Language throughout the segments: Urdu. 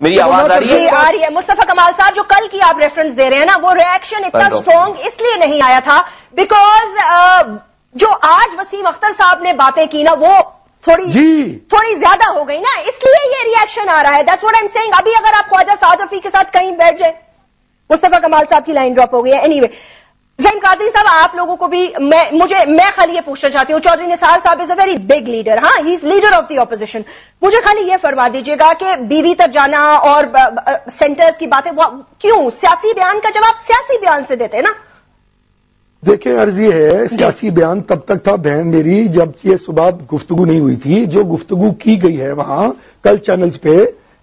میری آواز آ رہی ہے؟ جی آ رہی ہے. مصطفیٰ کمال صاحب جو کل کی آپ ریفرنس دے رہے ہیں نا, وہ ریئیکشن اتنا اسٹرانگ اس لیے نہیں آیا تھا بیکاز جو آج وسیم اختر صاحب نے باتیں کی نا وہ تھوڑی زیادہ ہو گئی نا, اس لیے یہ ریئیکشن آ رہا ہے. That's what I am seeing. ابھی اگر آپ خواجہ سعد رفیق کے ساتھ کہیں بیٹھ جائیں, مصطفیٰ کمال صاحب کی لائن ڈراپ ہو گئی ہے. اینی وے زعیم قادری صاحب, آپ لوگوں کو بھی میں خالی یہ پوچھنا چاہتی ہوں, چودھری نثار صاحب از اے ویری بگ لیڈر, ہاں ہی از لیڈر آف دی اپوزیشن. مجھے خالی یہ فرما دیجیے گا کہ بیوی تک جانا اور سینٹرز کی باتیں کیوں سیاسی بیان کا جواب سیاسی بیان سے دیتے نا؟ دیکھیں عرض یہ ہے, سیاسی بیان تب تک تھا بہن میری جب یہ صبح گفتگو نہیں ہوئی تھی. جو گفتگو کی گئی ہے وہاں کل چینلز پہ,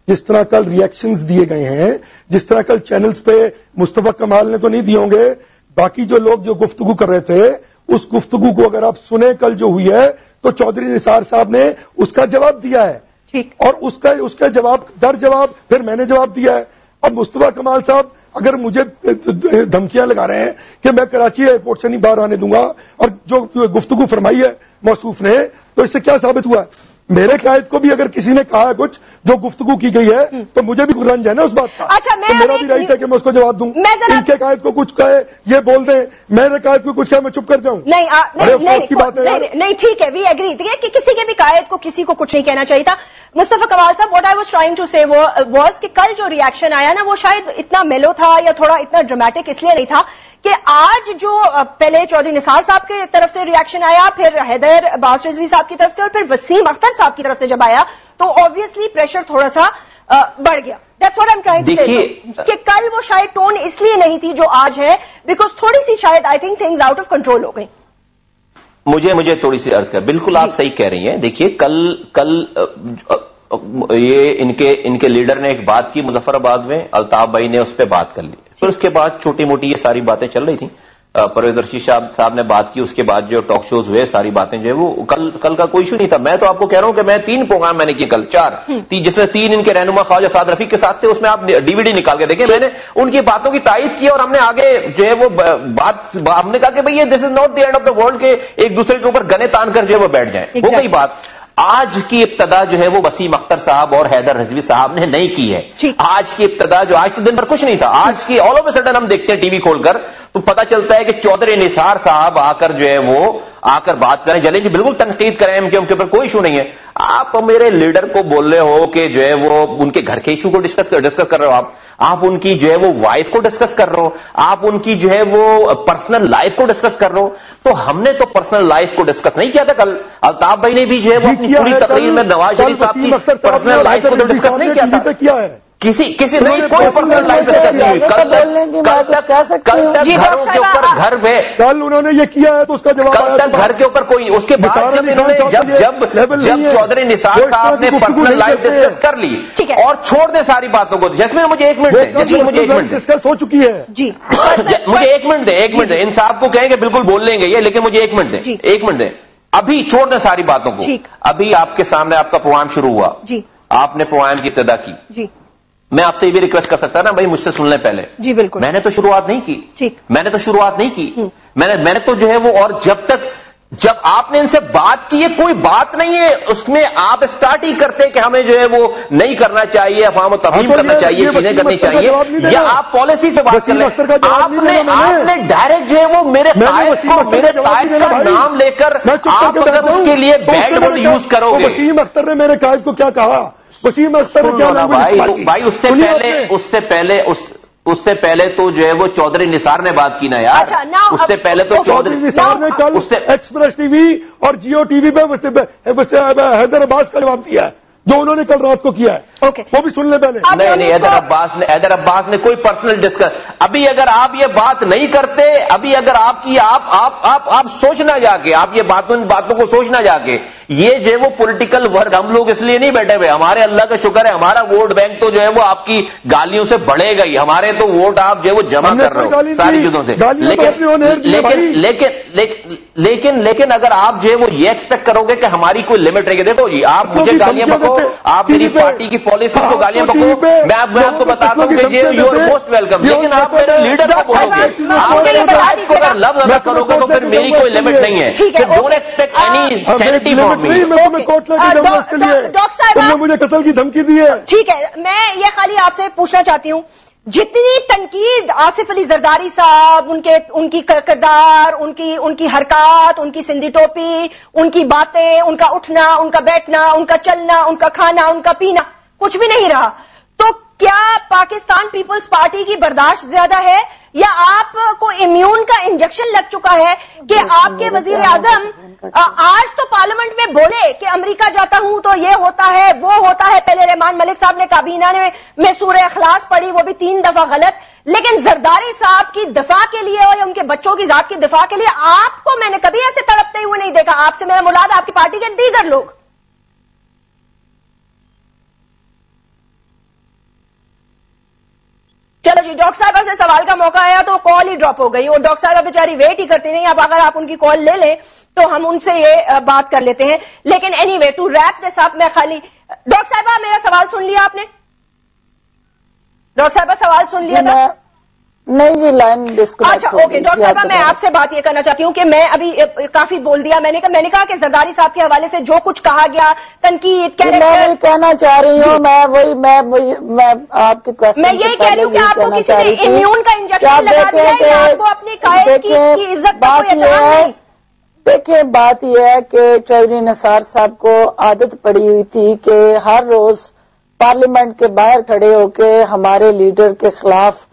جس طرح کل ریئیکشنز دیے گئے ہیں, جس طرح کل چینلز پہ مصطفیٰ کمال نے تو نہیں دیے ہوں گے, باقی جو لوگ جو گفتگو کر رہے تھے اس گفتگو کو اگر آپ سنیں کل جو ہوئی ہے تو چودھری نثار صاحب نے اس کا جواب دیا ہے, اور اس کا جواب در جواب پھر میں نے جواب دیا ہے. اب مصطفیٰ کمال صاحب اگر مجھے دھمکیاں لگا رہے ہیں کہ میں کراچی ایئرپورٹ سے نہیں باہر آنے دوں گا, اور جو گفتگو فرمائی ہے موصوف نے, تو اس سے کیا ثابت ہوا ہے؟ میرے قائد کو بھی اگر کسی نے کہا ہے کچھ جو گفتگو کی گئی ہے تو مجھے بھی رنج ہے نا اس بات کا. اچھا, تو میرا بھی رائٹ ہے کہ میں اس کو جواب دوں. ان کے قائد کو کچھ کہے یہ بول دیں, میرے قائد کو کچھ کہے میں چپ کر جاؤں. نہیں ٹھیک ہے, وی ایگری کہ کسی کے بھی قائد کو کسی کو کچھ نہیں کہنا چاہیے تھا. Mustafa Kamal Sahab, what I was trying to say was کہ کل جو ریئیکشن آیا نا وہ شاید اتنا میلو تھا یا تھوڑا اتنا ڈرامیٹک اس لیے نہیں تھا کہ آج جو پہلے چودھری نثار صاحب کی طرف سے ریئیکشن آیا, پھر حیدر عباس رضوی صاحب کی طرف سے, اور پھر وسیم اختر صاحب کی طرف سے جب آیا تو obviously پریشر تھوڑا سا بڑھ گیا. That's what I'm trying to say. کہ کل وہ شاید ٹون اس لیے نہیں تھی جو آج ہے, بیکاز تھوڑی سی شاید I think things out of control ہو گئی. مجھے تھوڑی سی عرض کر, بالکل آپ صحیح کہہ رہی ہیں. دیکھیے کل یہ ان کے لیڈر نے ایک بات کی مظفر آباد میں, الطاف بھائی نے اس پہ بات کر لی, پھر اس کے بعد چھوٹی موٹی یہ ساری باتیں چل رہی تھیں. پرویز رشید صاحب نے بات کی, اس کے بعد جو ٹاک شوز ہوئے ساری باتیں جو ہے وہ کل کا کوئی ایشو نہیں تھا. میں تو آپ کو کہہ رہا ہوں کہ میں 3 پروگرام میں نے کیے کل, 4 جس میں 3 ان کے رہنما خواجہ سعد رفیق کے ساتھ تھے. اس میں آپ DVD نکال کے دیکھیں, میں نے ان کی باتوں کی تائید کی اور ہم نے آگے جو ہے وہ بات, ہم نے کہا کہ بھئی یہ this is not the end of the world کہ ایک دوسرے کے اوپر گنے تان کر جو ہے وہ بیٹھ جائیں. وہ کئی بات آج کی ابتدا جو ہے وہ وسیم اختر صاحب اور حیدر رضوی صاحب نے نہیں کی ہے. آج کی ابتدا جو, آج تو دن بھر کچھ نہیں تھا, آج کی آل آف اے سڈن ہم دیکھتے ہیں ٹی وی کھول کر تو پتا چلتا ہے کہ چودھری نثار صاحب آ کر جو ہے وہ آ کر بات کریں, چلیں جی بالکل تنقید کریں, ان کے اوپر کوئی ایشو نہیں ہے. آپ میرے لیڈر کو بول رہے ہو کہ جو ہے وہ ان کے گھر کے ایشو کو ڈسکس کر رہے ہو, آپ ان کی جو ہے وہ وائف کو ڈسکس کر رہے ہو, آپ ان کی جو ہے وہ پرسنل لائف کو ڈسکس کر رہے ہو. تو ہم نے تو پرسنل لائف کو ڈسکس نہیں کیا تھا. کل الطاف بھائی نے بھی جو ہے وہ اپنی پوری تقریر میں نواز شریف صاحب کی پرسنل لائف کو ڈسکس نہیں کیا تھا. کسی نے کوئی پرسنل لائف ڈسکس نہیں ہوئی. کل گھروں کے اوپر گھر میں کل انہوں نے یہ کیا ہے تو اس کا جواب, کل تک گھر کے اوپر کوئی, اس کے بعد جب انہوں نے جب چودھری نثار صاحب نے پرسنل لائف ڈسکس کر لی اور چھوڑ دیں ساری باتوں کو. جیسے مجھے 1 منٹ دیں, ڈسکس ہو چکی ہے جی, مجھے 1 منٹ دیں. ان صاحب کو کہیں کہ بالکل بول لیں گے یہ, لیکن مجھے 1 منٹ دیں, 1 منٹ دیں. ابھی چھوڑ دیں ساری باتوں کو. ابھی آپ کے سامنے آپ کا پروگرام شروع ہوا, آپ نے پروگرام کی ابتدا کی. میں آپ سے یہ بھی ریکویسٹ کر سکتا نا, بھائی مجھ سے سن لیں پہلے. جی بالکل. میں نے تو شروعات نہیں کی, میں نے تو جو ہے وہ, اور جب آپ نے ان سے بات کی, یہ کوئی بات نہیں ہے اس میں, آپ اسٹارٹ ہی کرتے کہ ہمیں جو ہے وہ نہیں کرنا چاہیے, افہام و تفہیم کرنا چاہیے, چیزیں کرنی چاہیے, یا آپ پالیسی سے بات کر لیں. آپ نے ڈائریکٹ جو ہے وہ میرے قائد کا نام لے کر آپ اگر اس کے لیے بیڈ ورڈ یوز کرو گے. وسیم اختر نے میرے قائد کو کیا کہا؟ وسیم اختر بھائی اس سے پہلے تو جو ہے وہ چودھری نثار نے بات کی نا یار. اس سے پہلے تو چودھری نثار نے کل ایکسپریس ٹی وی اور جیو ٹی وی پہ حیدر عباس کا جواب دیا ہے جو انہوں نے کل رات کو کیا ہے. وہ بھی سن لیں پہلے. نہیں, حیدر عباس نے کوئی پرسنل ڈسکس. ابھی اگر آپ یہ بات نہیں کرتے, ابھی اگر آپ سوچنا جا کے, آپ یہ باتوں کو سوچنا جا کے, یہ جو ہے وہ پولیٹیکل ورک, ہم لوگ اس لیے نہیں بیٹھے ہوئے, ہمارے اللہ کا شکر ہے ہمارا ووٹ بینک تو جو ہے وہ آپ کی گالیوں سے بڑھے گا ہی, ہمارے تو ووٹ آپ جو ہے وہ جمع کر رہے ہو ساری چیزوں سے. لیکن اگر آپ جو ہے وہ یہ ایکسپیکٹ کرو گے کہ ہماری کوئی لمٹ رہے گی, دیکھو جی آپ مجھے گالیاں بکو, آپ میری پارٹی کی پالیسیز کو گالیاں بکو, میں آپ کو بتاتا ہوں کہ یہ یو آر موسٹ ویلکم, لیکن آپ میرے لیڈر کو بولو گے, آپ کو اگر لفظ ادا کرو گے تو پھر میری کوئی لمٹ نہیں ہے. Don't expect any centi from me. میں تمہیں کوٹ لے کے جاؤں گا اس کے لیے, تم نے مجھے قتل کی دھمکی دی ہے. ٹھیک ہے, میں یہ خالی آپ سے پوچھنا چاہتی ہوں, جتنی تنقید آصف علی زرداری صاحب, ان کی کردار, ان کی حرکات, ان کی سندھی ٹوپی, ان کی باتیں, ان کا اٹھنا, ان کا بیٹھنا, ان کا چلنا, ان کا کھانا, ان کا پینا, کچھ بھی نہیں رہا, تو کیا پاکستان پیپلز پارٹی کی برداشت زیادہ ہے یا آپ کو امیون کا انجیکشن لگ چکا ہے کہ آپ کے وزیر اعظم آج تو پارلیمنٹ میں بولے کہ امریکہ جاتا ہوں تو یہ ہوتا ہے وہ ہوتا ہے. پہلے رحمان ملک صاحب نے کابینہ میں سورہ اخلاص پڑھی, وہ بھی 3 دفعہ غلط, لیکن زرداری صاحب کی دفاع کے لیے اور ان کے بچوں کی ذات کی دفاع کے لیے آپ کو میں نے کبھی ایسے تڑپتے ہوئے نہیں دیکھا. آپ سے میرا مراد آپ کی پارٹی کے دیگر لوگ. چلو جی, ڈاکٹر صاحبہ سے سوال کا موقع آیا تو کال ہی ڈراپ ہو گئی, اور ڈاکٹر صاحبہ بیچاری ویٹ ہی کرتی نہیں. اب اگر آپ ان کی کال لے لیں تو ہم ان سے یہ بات کر لیتے ہیں, لیکن anyway to wrap this up, میں خالی ڈاکٹر صاحبہ میرا سوال سن لیا آپ نے؟ ڈاکٹر صاحبہ سوال سن لیا تھا؟ نہیں جی, لائن ڈسکنیکٹ. اچھا اوکے, ڈاکٹر صاحبہ میں آپ سے بات یہ کرنا چاہتی ہوں کہ میں ابھی کافی بول دیا, میں نے کہا کہ زرداری صاحب کے حوالے سے جو کچھ کہا گیا, تنقید, میں کہنا چاہ رہی ہوں, میں آپ کے کوشچن میں یہی کہہ رہی ہوں کہ آپ کو کسی نے امیون کا انجیکشن لگا دیا ہے یا آپ کو اپنی قائد کی عزت کا کوئی احترام نہیں؟ دیکھیں, بات یہ ہے کہ چودھری نثار صاحب کو عادت پڑی ہوئی تھی کہ ہر روز پارلیمنٹ کے باہر کھڑے ہو کے ہمارے لیڈر کے خلاف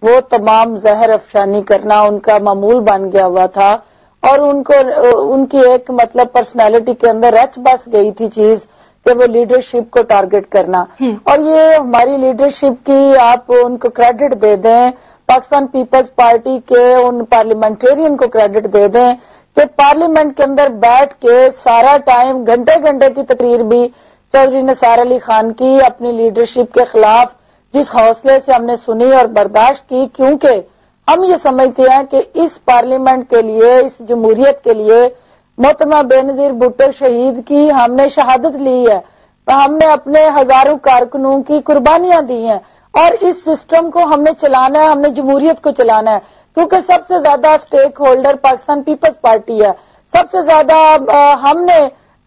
وہ تمام زہر افشانی کرنا ان کا معمول بن گیا ہوا تھا, اور ان کی ایک مطلب پرسنالٹی کے اندر رچ بس گئی تھی چیز کہ وہ لیڈرشپ کو ٹارگٹ کرنا. اور یہ ہماری لیڈرشپ کی آپ ان کو کریڈٹ دے دیں, پاکستان پیپلز پارٹی کے ان پارلیمنٹرین کو کریڈٹ دے دیں کہ پارلیمنٹ کے اندر بیٹھ کے سارا ٹائم گھنٹے گھنٹے کی تقریر بھی چودھری نثار علی خان کی اپنی لیڈرشپ کے خلاف جس حوصلے سے ہم نے سنی اور برداشت کی, کیونکہ ہم یہ سمجھتے ہیں کہ اس پارلیمنٹ کے لیے, اس جمہوریت کے لیے محترمہ بے نظیر بھٹو شہید کی ہم نے شہادت لی ہے, ہم نے اپنے ہزاروں کارکنوں کی قربانیاں دی ہیں, اور اس سسٹم کو ہم نے چلانا ہے, ہم نے جمہوریت کو چلانا ہے, کیونکہ سب سے زیادہ سٹیک ہولڈر پاکستان پیپلز پارٹی ہے, سب سے زیادہ ہم نے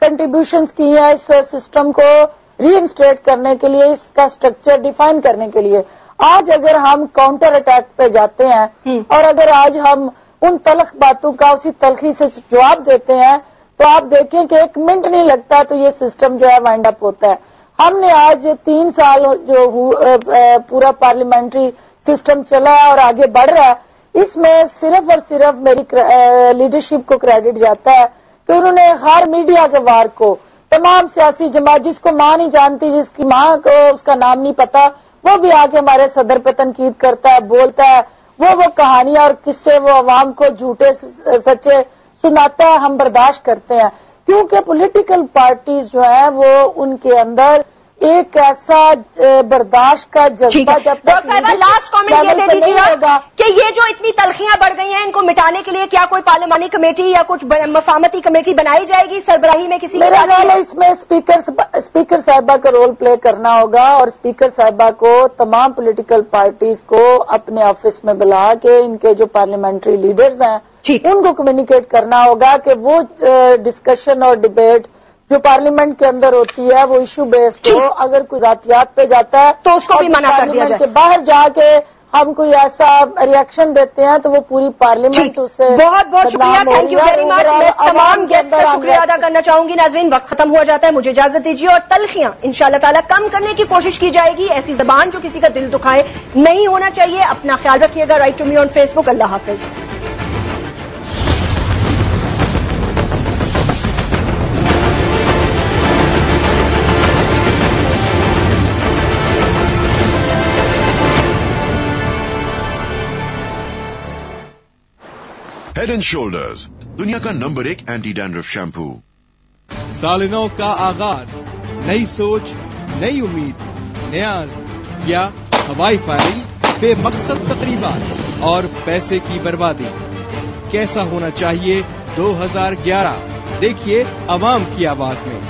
کنٹریبیوشنز کی ہیں اس سسٹم کو ری انسٹیٹ کرنے کے لیے, اس کا سٹرکچر ڈیفائن کرنے کے لیے. آج اگر ہم کاؤنٹر اٹیک پہ جاتے ہیں اور اگر آج ہم ان تلخ باتوں کا اسی تلخی سے جواب دیتے ہیں تو آپ دیکھیں کہ 1 منٹ نہیں لگتا تو یہ سسٹم جو ہے وائنڈ اپ ہوتا ہے. ہم نے آج 3 سال جو پورا پارلیمنٹری سسٹم چلا ہے اور آگے بڑھ رہا ہے, اس میں صرف اور صرف میری لیڈرشپ کو کریڈٹ جاتا ہے کہ انہوں نے ہر میڈیا کے وار کو, تمام سیاسی جماعت, جس کو ماں نہیں جانتی, جس کی ماں کو اس کا نام نہیں پتا, وہ بھی آ کے ہمارے صدر پہ تنقید کرتا ہے, بولتا ہے, وہ کہانیاں اور قصے وہ عوام کو جھوٹے سچے سناتا ہے, ہم برداشت کرتے ہیں, کیونکہ پولیٹیکل پارٹیز جو ہیں وہ ان کے اندر ایک ایسا برداشت کا جذبہ جب تک لاسٹ کامنٹ یہ دے دیجیے کہ یہ جو اتنی تلخیاں بڑھ گئی ہیں ان کو مٹانے کے لیے کیا کوئی پارلیمانی کمیٹی یا کچھ مفاہمتی کمیٹی بنائی جائے گی سربراہی میں کسی؟ میرا خیال ہے اس میں اسپیکر صاحبہ کا رول پلے کرنا ہوگا, اور اسپیکر صاحبہ کو تمام پولیٹیکل پارٹیز کو اپنے آفس میں بلا کے ان کے جو پارلیمنٹری لیڈرز ہیں ان کو کمیونیکیٹ کرنا ہوگا کہ وہ ڈسکشن اور ڈبیٹ جو پارلیمنٹ کے اندر ہوتی ہے وہ ایشو بیسڈ ہو, اگر کوئی ذاتیات پہ جاتا ہے تو اس کو بھی منع کر دیا جائے. کے باہر جا کے ہم کوئی ایسا ریئیکشن دیتے ہیں تو وہ پوری پارلیمنٹ اس سے بہت بہت شکریہ, تھینک یو ویری مچ. میں تمام گیسٹ کا شکریہ ادا کرنا چاہوں گی. ناظرین وقت ختم ہوا جاتا ہے, مجھے اجازت دیجیے, اور تلخیاں انشاءاللہ تعالیٰ کم کرنے کی کوشش کی جائے گی. ایسی زبان جو کسی کا دل دکھائے نہیں ہونا چاہیے. اپنا خیال رکھیے گا. Write to me on Facebook. اللہ حافظ. ہیڈ اینڈ شولڈرز, دنیا کا نمبر 1 اینٹی ڈینڈرف شیمپو. سال نو کا آغاز, نئی سوچ, نئی امید, نیاز یا ہوائی فائرنگ, بے مقصد تقریبات اور پیسے کی بربادی. کیسا ہونا چاہیے 2011؟ دیکھیے عوام کی آواز میں.